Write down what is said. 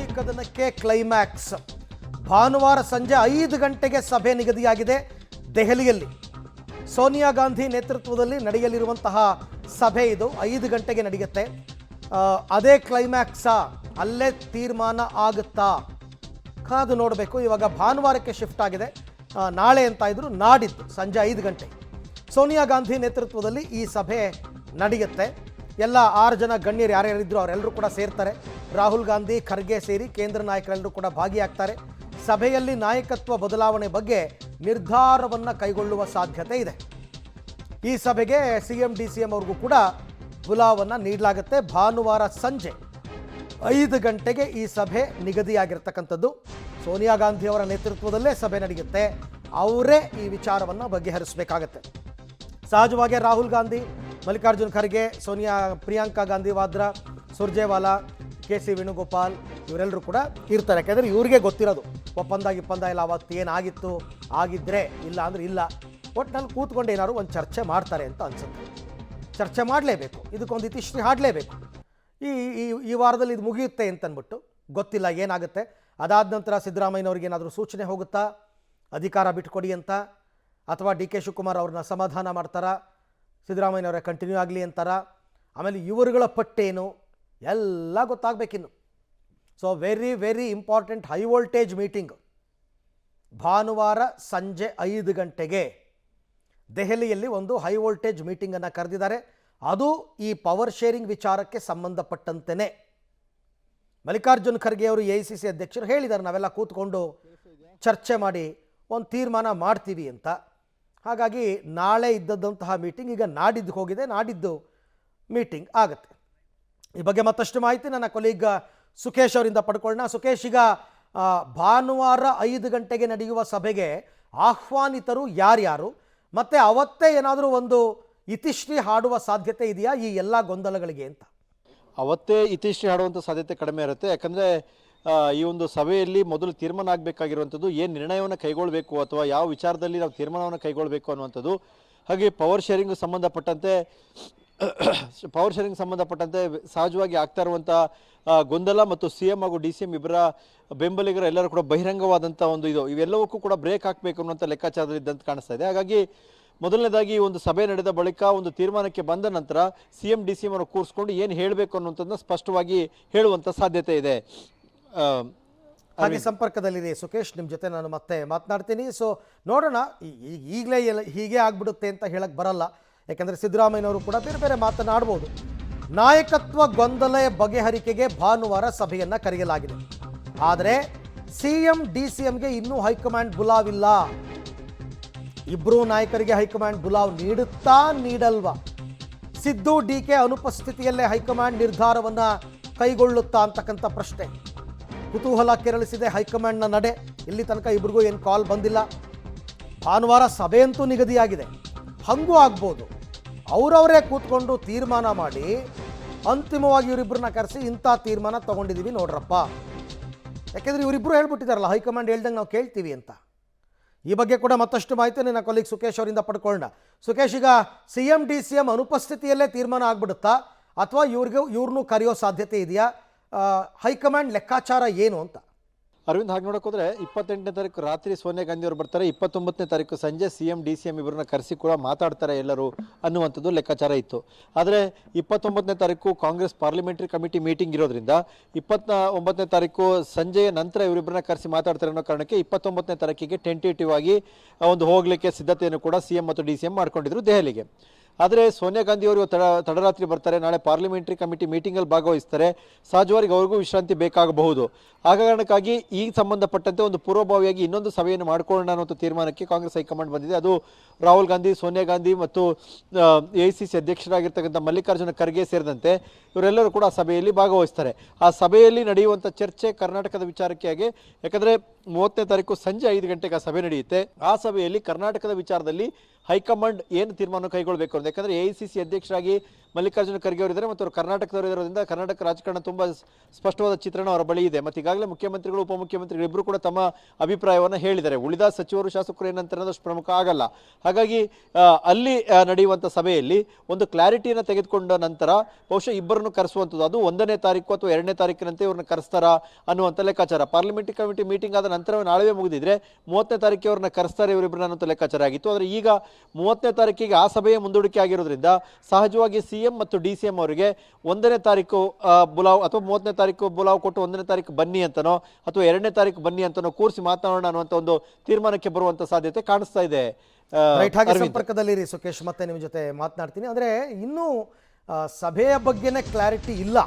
ಕಚ್ಚಿ ಕದನಕ್ಕೆ climax. ಭಾನುವಾರ ಸಂಜೆ 5 ಗಂಟೆಗೆ ಸಭೆ ನಿಗದಿಯಾಗಿದೆ ದೆಹಲಿಯಲ್ಲಿ. ಸೋನಿಯಾ ಗಾಂಧಿ ನೇತೃತ್ವದಲ್ಲಿ ನಡೆಯಲಿರುವಂತಹ ಸಭೆ ಇದು 5 ಗಂಟೆಗೆ ನಡೆಯುತ್ತೆ. ಅದೇ ಕ್ಲೈಮ್ಯಾಕ್ಸಾ, ಅಲ್ಲೇ ತೀರ್ಮಾನ ಆಗುತ್ತಾ ಕಾದು ನೋಡಬೇಕು. ಇವಾಗ ಭಾನುವಾರಕ್ಕೆ ಶಿಫ್ಟ್ ಆಗಿದೆ. ನಾಳೆ ಅಂತ ಇದ್ರು, ನಾಡಿದ್ದು ಸಂಜೆ 5 ಗಂಟೆ ಸೋನಿಯಾ ಗಾಂಧಿ ನೇತೃತ್ವದಲ್ಲಿ ಈ ಸಭೆ ನಡೆಯುತ್ತೆ. ಎಲ್ಲ 6 ಜನ ಗಣ್ಯರು ಯಾರ್ಯಾರಿದ್ರು ಅವರೆಲ್ಲರೂ ಕೂಡ ಸೇರ್ತಾರೆ. ರಾಹುಲ್ ಗಾಂಧಿ, ಖರ್ಗೆ ಸೇರಿ ಕೇಂದ್ರ ನಾಯಕರೆಲ್ಲರೂ ಕೂಡ ಭಾಗಿಯಾಗ್ತಾರೆ. ಸಭೆಯಲ್ಲಿ ನಾಯಕತ್ವ ಬದಲಾವಣೆ ಬಗ್ಗೆ ನಿರ್ಧಾರವನ್ನು ಕೈಗೊಳ್ಳುವ ಸಾಧ್ಯತೆ ಇದೆ. ಈ ಸಭೆಗೆ CM DCM ಅವ್ರಿಗೂ ಕೂಡ ಬುಲಾವನ್ನು ನೀಡಲಾಗುತ್ತೆ. ಭಾನುವಾರ ಸಂಜೆ 5 ಗಂಟೆಗೆ ಈ ಸಭೆ ನಿಗದಿಯಾಗಿರ್ತಕ್ಕಂಥದ್ದು. ಸೋನಿಯಾ ಗಾಂಧಿ ಅವರ ನೇತೃತ್ವದಲ್ಲೇ ಸಭೆ ನಡೆಯುತ್ತೆ. ಅವರೇ ಈ ವಿಚಾರವನ್ನು ಬಗೆಹರಿಸಬೇಕಾಗತ್ತೆ. ಸಹಜವಾಗಿ ರಾಹುಲ್ ಗಾಂಧಿ, ಮಲ್ಲಿಕಾರ್ಜುನ್ ಖರ್ಗೆ, ಪ್ರಿಯಾಂಕಾ ಗಾಂಧಿ ವಾದ್ರಾ, ಸುರ್ಜೇವಾಲಾ, KC ವೇಣುಗೋಪಾಲ್ ಇವರೆಲ್ಲರೂ ಕೂಡ ಇರ್ತಾರೆ. ಯಾಕೆಂದರೆ ಇವ್ರಿಗೆ ಗೊತ್ತಿರೋದು ಒಪ್ಪಂದ ಇಲ್ಲ, ಅವತ್ತು ಏನಾಗಿತ್ತು, ಆಗಿದ್ದರೆ ಇಲ್ಲ ಅಂದರೆ ಇಲ್ಲ, ಒಟ್ಟಿನಲ್ಲಿ ಕೂತ್ಕೊಂಡು ಏನಾದ್ರು ಒಂದು ಚರ್ಚೆ ಮಾಡ್ತಾರೆ ಅಂತ ಅನಿಸುತ್ತೆ. ಚರ್ಚೆ ಮಾಡಲೇಬೇಕು, ಇದಕ್ಕೊಂದು ಇತಿಶ್ರೀ ಹಾಡಲೇಬೇಕು. ಈ ವಾರದಲ್ಲಿ ಇದು ಮುಗಿಯುತ್ತೆ ಅಂತಂದ್ಬಿಟ್ಟು ಗೊತ್ತಿಲ್ಲ ಏನಾಗುತ್ತೆ. ಅದಾದ ನಂತರ ಸಿದ್ದರಾಮಯ್ಯನವ್ರಿಗೆ ಏನಾದರೂ ಸೂಚನೆ ಹೋಗುತ್ತಾ, ಅಧಿಕಾರ ಬಿಟ್ಕೊಡಿ ಅಂತ, ಅಥವಾ DK ಶಿವಕುಮಾರ್ ಅವ್ರನ್ನ ಸಮಾಧಾನ ಮಾಡ್ತಾರಾ, ಸಿದ್ದರಾಮಯ್ಯನವರೇ ಕಂಟಿನ್ಯೂ ಆಗಲಿ ಅಂತಾರ, ಆಮೇಲೆ ಇವರುಗಳ ಪಟ್ಟೇನು ಎಲ್ಲ ಗೊತ್ತಾಗಬೇಕಿನ್ನು. So very important high voltage meeting ಭಾನುವಾರ ಸಂಜೆ 5 ಗಂಟೆಗೆ ದೆಹಲಿಯಲ್ಲಿ ಒಂದು ಹೈ ವೋಲ್ಟೇಜ್ ಮೀಟಿಂಗನ್ನು ಕರೆದಿದ್ದಾರೆ. ಅದು ಈ ಪವರ್ ಶೇರಿಂಗ್ ವಿಚಾರಕ್ಕೆ ಸಂಬಂಧಪಟ್ಟಂತೆಯೇ. ಮಲ್ಲಿಕಾರ್ಜುನ್ ಖರ್ಗೆ ಅವರು AICC ಅಧ್ಯಕ್ಷರು ಹೇಳಿದ್ದಾರೆ, ನಾವೆಲ್ಲ ಕೂತ್ಕೊಂಡು ಚರ್ಚೆ ಮಾಡಿ ಒಂದು ತೀರ್ಮಾನ ಮಾಡ್ತೀವಿ ಅಂತ. ಹಾಗಾಗಿ ನಾಳೆ ಇದ್ದದ್ದಂತಹ ಮೀಟಿಂಗ್ ಈಗ ನಾಡಿದ್ದು ಹೋಗಿದೆ, ನಾಡಿದ್ದು ಮೀಟಿಂಗ್ ಆಗುತ್ತೆ. ಈ ಬಗ್ಗೆ ಮತ್ತಷ್ಟು ಮಾಹಿತಿ ನನ್ನ ಕೊಲೀಗ್ ಸುಖೇಶ್ ಅವರಿಂದ ಪಡ್ಕೊಳ್ಳೋಣ. ಸುಖೇಶ್, ಈಗ ಭಾನುವಾರ 5 ಗಂಟೆಗೆ ನಡೆಯುವ ಸಭೆಗೆ ಆಹ್ವಾನಿತರು ಯಾರ್ಯಾರು, ಮತ್ತು ಅವತ್ತೇ ಏನಾದರೂ ಒಂದು ಇತಿಶ್ರೀ ಹಾಡುವ ಸಾಧ್ಯತೆ ಇದೆಯಾ ಈ ಎಲ್ಲ ಗೊಂದಲಗಳಿಗೆ ಅಂತ? ಅವತ್ತೇ ಇತಿಶ್ರೀ ಹಾಡುವಂಥ ಸಾಧ್ಯತೆ ಕಡಿಮೆ ಇರುತ್ತೆ. ಯಾಕಂದರೆ ಈ ಒಂದು ಸಭೆಯಲ್ಲಿ ಮೊದಲು ತೀರ್ಮಾನ ಆಗಬೇಕಾಗಿರುವಂಥದ್ದು ಏನು ನಿರ್ಣಯವನ್ನು ಕೈಗೊಳ್ಳಬೇಕು ಅಥವಾ ಯಾವ ವಿಚಾರದಲ್ಲಿ ನಾವು ತೀರ್ಮಾನವನ್ನು ಕೈಗೊಳ್ಳಬೇಕು ಅನ್ನುವಂಥದ್ದು. ಹಾಗೆ ಪವರ್ ಶೇರಿಂಗ್ ಸಂಬಂಧಪಟ್ಟಂತೆ ಸಹಜವಾಗಿ ಆಗ್ತಾ ಇರುವಂಥ ಗೊಂದಲ ಮತ್ತು CM ಹಾಗೂ DCM ಇಬ್ಬರ ಬೆಂಬಲಿಗರ ಎಲ್ಲರೂ ಕೂಡ ಬಹಿರಂಗವಾದಂಥ ಒಂದು ಇವೆಲ್ಲವಕ್ಕೂ ಕೂಡ ಬ್ರೇಕ್ ಹಾಕಬೇಕು ಅನ್ನುವಂಥ ಲೆಕ್ಕಾಚಾರದಲ್ಲಿದ್ದಂತ ಕಾಣಿಸ್ತಾ ಇದೆ. ಹಾಗಾಗಿ ಮೊದಲನೇದಾಗಿ ಒಂದು ಸಭೆ ನಡೆದ ಬಳಿಕ ಒಂದು ತೀರ್ಮಾನಕ್ಕೆ ಬಂದ ನಂತರ CM DCM ಅವರು ಕೂರಿಸ್ಕೊಂಡು ಏನು ಹೇಳಬೇಕು ಅನ್ನುವಂಥದ್ದನ್ನ ಸ್ಪಷ್ಟವಾಗಿ ಹೇಳುವಂಥ ಸಾಧ್ಯತೆ ಇದೆ. ಹಾಗೆ ಸಂಪರ್ಕದಲ್ಲಿದೆ ಸುಖೇಶ್, ನಿಮ್ಮ ಜೊತೆ ನಾನು ಮತ್ತೆ ಮಾತನಾಡ್ತೀನಿ. ಸೊ ನೋಡೋಣ, ಈಗಲೇ ಹೀಗೆ ಆಗ್ಬಿಡುತ್ತೆ ಅಂತ ಹೇಳಕ್ಕೆ ಬರಲ್ಲ. ಯಾಕೆಂದರೆ ಸಿದ್ದರಾಮಯ್ಯನವರು ಕೂಡ ಬೇರೆ ಮಾತನಾಡ್ಬೋದು. ನಾಯಕತ್ವ ಗೊಂದಲ ಬಗೆಹರಿಕೆಗೆ ಭಾನುವಾರ ಸಭೆಯನ್ನು ಕರೆಯಲಾಗಿದೆ. ಆದರೆ CM DCMಗೆ ಇನ್ನೂ ಹೈಕಮಾಂಡ್ ಬುಲಾವಿಲ್ಲ. ಇಬ್ಬರೂ ನಾಯಕರಿಗೆ ಹೈಕಮಾಂಡ್ ಬುಲಾವ್ ನೀಡುತ್ತಾ ನೀಡಲ್ವಾ? ಸಿದ್ದು DK ಅನುಪಸ್ಥಿತಿಯಲ್ಲೇ ಹೈಕಮಾಂಡ್ ನಿರ್ಧಾರವನ್ನು ಕೈಗೊಳ್ಳುತ್ತಾ ಅಂತಕ್ಕಂಥ ಪ್ರಶ್ನೆ ಕುತೂಹಲ ಕೆರಳಿಸಿದೆ ಹೈಕಮಾಂಡ್ನ ನಡೆ. ಇಲ್ಲಿ ತನಕ ಇಬ್ರಿಗೂ ಏನು ಕಾಲ್ ಬಂದಿಲ್ಲ. ಭಾನುವಾರ ಸಭೆ ಅಂತೂ ನಿಗದಿಯಾಗಿದೆ. ಹಂಗೂ ಆಗ್ಬೋದು, ಅವರವರೇ ಕೂತ್ಕೊಂಡು ತೀರ್ಮಾನ ಮಾಡಿ ಅಂತಿಮವಾಗಿ ಇವರಿಬ್ಬರನ್ನ ಕರೆಸಿ ಇಂಥ ತೀರ್ಮಾನ ತೊಗೊಂಡಿದ್ದೀವಿ ನೋಡ್ರಪ್ಪ. ಯಾಕೆಂದರೆ ಇವರಿಬ್ಬರು ಹೇಳ್ಬಿಟ್ಟಿದ್ದಾರಲ್ಲ, ಹೈಕಮಾಂಡ್ ಹೇಳ್ದಂಗೆ ನಾವು ಕೇಳ್ತೀವಿ ಅಂತ. ಈ ಬಗ್ಗೆ ಕೂಡ ಮತ್ತಷ್ಟು ಮಾಹಿತಿ ನನ್ನ ಕೊಲೀಗ್ ಸುಖೇಶ್ ಅವರಿಂದ ಪಡ್ಕೊಳ್ಳೋಣ. ಸುಖೇಶ್, ಈಗ CM DCM ಅನುಪಸ್ಥಿತಿಯಲ್ಲೇ ತೀರ್ಮಾನ ಆಗ್ಬಿಡುತ್ತಾ ಅಥವಾ ಇವ್ರನ್ನೂ ಕರೆಯೋ ಸಾಧ್ಯತೆ ಇದೆಯಾ? ಹೈಕಮಾಂಡ್ ಲೆಕ್ಕಾಚಾರ ಏನು ಅಂತ? ಅರವಿಂದ್, ಹಾಗೆ ನೋಡೋಕೆ ಹೋದರೆ 28ನೇ ತಾರೀಕು ರಾತ್ರಿ ಸೋನಿಯಾ ಗಾಂಧಿ ಅವರು ಬರ್ತಾರೆ, 29ನೇ ತಾರೀಕು ಸಂಜೆ CM DCM ಇಬ್ಬರನ್ನ ಕರೆಸಿ ಕೂಡ ಮಾತಾಡ್ತಾರೆ ಎಲ್ಲರೂ ಅನ್ನುವಂಥದ್ದು ಲೆಕ್ಕಾಚಾರ ಇತ್ತು. ಆದರೆ 29ನೇ ತಾರೀಕು ಕಾಂಗ್ರೆಸ್ ಪಾರ್ಲಿಮೆಂಟರಿ ಕಮಿಟಿ ಮೀಟಿಂಗ್ ಇರೋದ್ರಿಂದ 29ನೇ ತಾರೀಕು ಸಂಜೆಯ ನಂತರ ಇವರಿಬ್ಬರನ್ನ ಕರೆಸಿ ಮಾತಾಡ್ತಾರೆ ಅನ್ನೋ ಕಾರಣಕ್ಕೆ 29ನೇ ತಾರೀಕಿಗೆ ಟೆಂಟೇಟಿವ್ ಆಗಿ ಒಂದು ಹೋಗಲಿಕ್ಕೆ ಸಿದ್ಧತೆಯನ್ನು ಕೂಡ CM ಮತ್ತು DCM ಮಾಡ್ಕೊಂಡಿದ್ರು ದೆಹಲಿಗೆ. ಆದರೆ ಸೋನಿಯಾ ಗಾಂಧಿ ಅವರು ತಡರಾತ್ರಿ ಬರ್ತಾರೆ, ನಾಳೆ ಪಾರ್ಲಿಮೆಂಟರಿ ಕಮಿಟಿ ಮೀಟಿಂಗಲ್ಲಿ ಭಾಗವಹಿಸ್ತಾರೆ. ಸಹಜವಾಗಿ ಅವ್ರಿಗೂ ವಿಶ್ರಾಂತಿ ಬೇಕಾಗಬಹುದು. ಆಗ ಕಾರಣಕ್ಕಾಗಿ ಈ ಸಂಬಂಧಪಟ್ಟಂತೆ ಒಂದು ಪೂರ್ವಭಾವಿಯಾಗಿ ಇನ್ನೊಂದು ಸಭೆಯನ್ನು ಮಾಡಿಕೊಳ್ಳೋಣ ಅನ್ನೋ ತೀರ್ಮಾನಕ್ಕೆ ಕಾಂಗ್ರೆಸ್ ಹೈಕಮಾಂಡ್ ಬಂದಿದೆ. ಅದು ರಾಹುಲ್ ಗಾಂಧಿ, ಸೋನಿಯಾ ಗಾಂಧಿ ಮತ್ತು AICC ಅಧ್ಯಕ್ಷರಾಗಿರ್ತಕ್ಕಂಥ ಮಲ್ಲಿಕಾರ್ಜುನ ಖರ್ಗೆ ಸೇರಿದಂತೆ ಇವರೆಲ್ಲರೂ ಕೂಡ ಸಭೆಯಲ್ಲಿ ಭಾಗವಹಿಸ್ತಾರೆ. ಆ ಸಭೆಯಲ್ಲಿ ನಡೆಯುವಂಥ ಚರ್ಚೆ ಕರ್ನಾಟಕದ ವಿಚಾರಕ್ಕೆ ಆಗಿ, ಯಾಕಂದರೆ 30ನೇ ತಾರೀಕು ಸಂಜೆ 5 ಗಂಟೆಗೆ ಆ ಸಭೆ ನಡೆಯುತ್ತೆ. ಆ ಸಭೆಯಲ್ಲಿ ಕರ್ನಾಟಕದ ವಿಚಾರದಲ್ಲಿ ಹೈಕಮಾಂಡ್ ಏನು ತೀರ್ಮಾನ ಕೈಗೊಳ್ಳಬೇಕು ಅಂತ, ಯಾಕಂದ್ರೆ AICC ಅಧ್ಯಕ್ಷರಾಗಿ ಮಲ್ಲಿಕಾರ್ಜುನ ಖರ್ಗೆ ಅವರಿದ್ದಾರೆ ಮತ್ತು ಅವರು ಕರ್ನಾಟಕದವರು ಇರೋದ್ರಿಂದ ಕರ್ನಾಟಕ ರಾಜಕಾರಣ ತುಂಬಾ ಸ್ಪಷ್ಟವಾದ ಚಿತ್ರಣ ಅವರ ಬಳಿ ಇದೆ. ಮತ್ತು ಈಗಾಗಲೇ ಮುಖ್ಯಮಂತ್ರಿಗಳು ಉಪಮುಖ್ಯಮಂತ್ರಿಗಳು ಇಬ್ಬರು ಕೂಡ ತಮ್ಮ ಅಭಿಪ್ರಾಯವನ್ನು ಹೇಳಿದ್ದಾರೆ. ಉಳಿದ ಸಚಿವರು ಶಾಸಕರು ಏನಂತ ಅನ್ನೋದಷ್ಟು ಪ್ರಮುಖ ಆಗಲ್ಲ. ಹಾಗಾಗಿ ಅಲ್ಲಿ ನಡೆಯುವಂಥ ಸಭೆಯಲ್ಲಿ ಒಂದು ಕ್ಲಾರಿಟಿಯನ್ನು ತೆಗೆದುಕೊಂಡ ನಂತರ ಬಹುಶಃ ಇಬ್ಬರನ್ನು ಕರೆಸುವಂಥದ್ದು, ಅದು 1ನೇ ತಾರೀಕು ಅಥವಾ 2ನೇ ತಾರೀಕಿನಂತೆ ಇವ್ರನ್ನ ಕರೆಸ್ತಾರಾ ಅನ್ನುವಂಥ ಲೆಕ್ಕಾಚಾರ. ಪಾರ್ಲಿಮೆಂಟರಿ ಕಮಿಟಿ ಮೀಟಿಂಗ್ ಆದ ನಂತರ ನಾಳೆ ಮುಗಿದಿದ್ರೆ 30ನೇ ತಾರೀಕಿಗೆ ಅವ್ರನ್ನ ಕರೆಸ್ತಾರೆ ಇವರಿಬ್ಬರನ್ನ ಅನ್ನೋ ಲೆಕ್ಕಾಚಾರ ಆಗಿತ್ತು. ಆದರೆ ಈಗ 30ನೇ ತಾರೀಕಿಗೆ ಆ ಸಭೆಯ ಮುಂದೂಡಿಕೆ ಆಗಿರೋದ್ರಿಂದ ಸಹಜವಾಗಿ CM ಮತ್ತು DCM ಅವರಿಗೆ 1ನೇ ತಾರೀಕು ಬುಲಾವ್ ಅಥವಾ 30ನೇ ತಾರೀಕು ಬುಲಾವ್ ಕೊಟ್ಟು 1ನೇ ತಾರೀಕು ಬನ್ನಿ ಅಂತನೋ ಅಥವಾ 2ನೇ ತಾರೀಕು ಬನ್ನಿ ಅಂತನೋ ಕೂರಿಸಿ ಮಾತನಾಡೋಣ ಅನ್ನುವಂಥ ಒಂದು ತೀರ್ಮಾನಕ್ಕೆ ಬರುವಂತ ಸಾಧ್ಯತೆ ಕಾಣಿಸ್ತಾ ಇದೆ. ರೈಟ್, ಹಾಗೆ ಸಂಪರ್ಕದಲ್ಲಿರಿ ಸುಖೇಶ್, ಮತ್ತೆ ನಿಮ್ಮ ಜೊತೆ ಮಾತನಾಡ್ತೀನಿ. ಅಂದ್ರೆ ಇನ್ನೂ ಸಭೆಯ ಬಗ್ಗೆನೇ ಕ್ಲಾರಿಟಿ ಇಲ್ಲ.